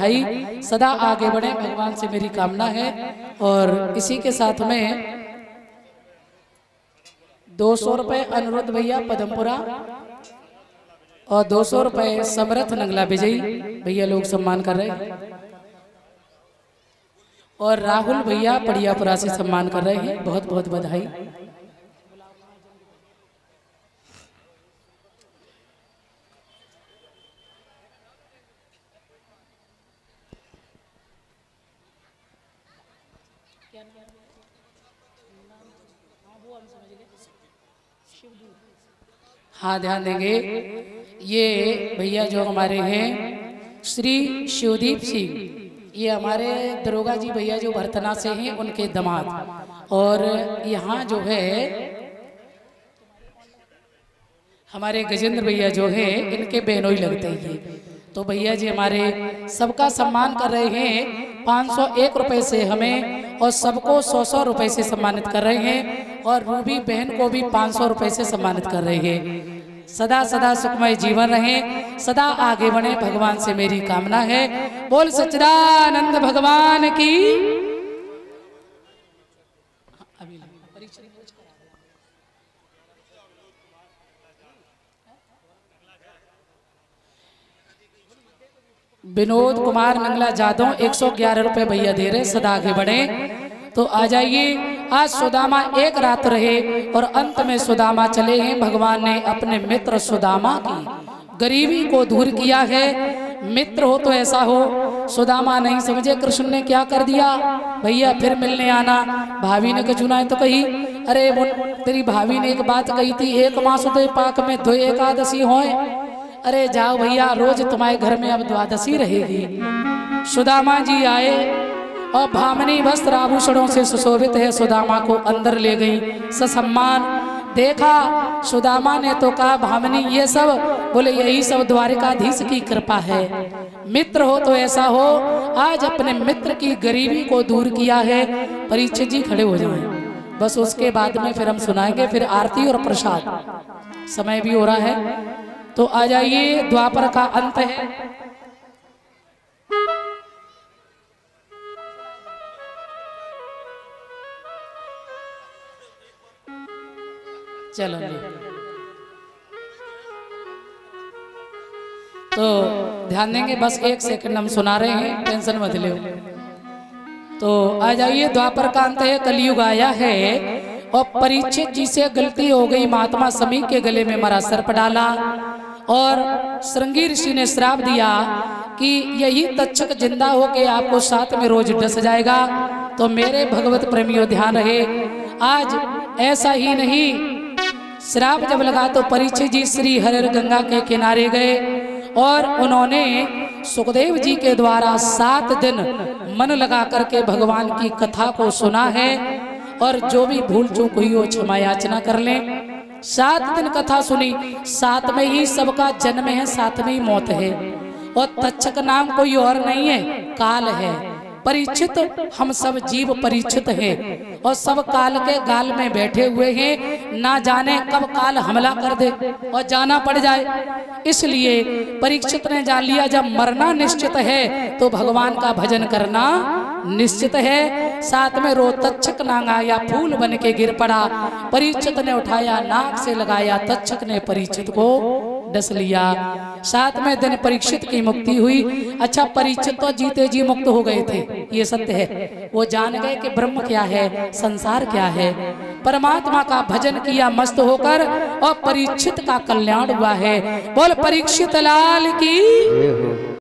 बधाई, सदा आगे बढ़े भगवान से मेरी कामना है। और इसी के साथ में 200 रुपये अनुरुद्ध भैया पदमपुरा और 200 रुपये समरथ नंगला विजयी भैया लोग सम्मान कर रहे हैं। और राहुल भैया पड़ियापुरा से सम्मान कर रहे हैं, बहुत बहुत बधाई। हाँ ध्यान देंगे, ये भैया जो हमारे हैं श्री शिवदीप सिंह, ये हमारे दरोगा जी भैया जो भरतना से हैं उनके दामाद। और यहाँ जो है हमारे गजेंद्र भैया जो है इनके बहनोई लगते हैं। तो भैया जी हमारे सबका सम्मान कर रहे हैं 501 रुपये से हमें, और सबको 100 रुपये से सम्मानित कर रहे हैं। और रूबी बहन को भी 500 रुपये से सम्मानित कर रहे हैं। सदा सदा सुखमय जीवन रहे, सदा आगे बढ़े भगवान से मेरी कामना है। बोल सच्चिदानंद भगवान की। विनोद कुमार नंगला जादव 111 रुपये भैया दे रहे, सदा आगे बढ़े। तो आ जाइए, आज सुदामा एक रात रहे और अंत में सुदामा चले हैं। भगवान ने अपने मित्र सुदामा की गरीबी को दूर किया है। मित्र हो तो ऐसा हो, सुदामा नहीं समझे कृष्ण ने क्या कर दिया, भैया फिर मिलने आना। भाभी ने कचुना है तो कही, अरे वो तेरी भाभी ने एक बात कही थी, एक मास उदय पाक में दो एकादशी होए। अरे जाओ भैया, रोज तुम्हारे घर में अब द्वादशी रहेगी। सुदामा जी आए और भामनी वस्त्र आभूषणों से सुशोभित है, सुदामा को अंदर ले गई ससम्मान। देखा सुदामा ने तो कहा, भामनी ये सब, बोले यही सब द्वारिकाधीश की कृपा है। मित्र हो तो ऐसा हो, आज अपने मित्र की गरीबी को दूर किया है। परीक्षित जी खड़े हो जाएं, बस उसके बाद में फिर हम सुनाएंगे, फिर आरती और प्रसाद। समय भी हो रहा है, तो आ जाइए, द्वापर का अंत है। चलो तो ध्यान देंगे, बस 1 सेकंड हम सुना रहे हैं, टेंशन मत लो। तो आ जाइए, द्वापर का अंत है, कलयुग आया है। और परीक्षित जी से गलती हो गई, महात्मा समी के गले में मरा सर्प डाला। और श्रृंगी ऋषि ने श्राप दिया कि यही तक्षक जिंदा होके आपको साथ में रोज डस जाएगा। तो मेरे भगवत प्रेमियों ध्यान रहे, आज ऐसा ही नहीं, श्राप जब लगा तो परीक्षित जी श्री हरिहर गंगा के किनारे गए और उन्होंने सुखदेव जी के द्वारा 7 दिन मन लगा करके भगवान की कथा को सुना है। और जो भी भूल चूक हुई हो क्षमा याचना कर लें। 7 दिन कथा सुनी, 7 में ही सबका जन्म है, 7 में ही मौत है। और तक्षक नाम कोई और नहीं है, काल है। परीक्षित हम सब जीव परीक्षित हैं और सब काल के गाल में बैठे हुए हैं। ना जाने कब काल हमला कर दे और जाना पड़ जाए। इसलिए परीक्षित ने जान लिया, जब मरना निश्चित है तो भगवान का भजन करना निश्चित है। साथ में रो तक्षक नांग आया, फूल बन के गिर पड़ा। परीक्षित ने उठाया, नाक से लगाया, तक्षक ने परीक्षित को डस लिया। 7वें दिन परीक्षित की मुक्ति हुई। अच्छा, परीक्षित तो जीते जी मुक्त हो गए थे, ये सत्य है। वो जान गए कि ब्रह्म क्या है, संसार क्या है। परमात्मा का भजन किया मस्त होकर और परीक्षित का कल्याण हुआ है। बोल परीक्षित लाल की।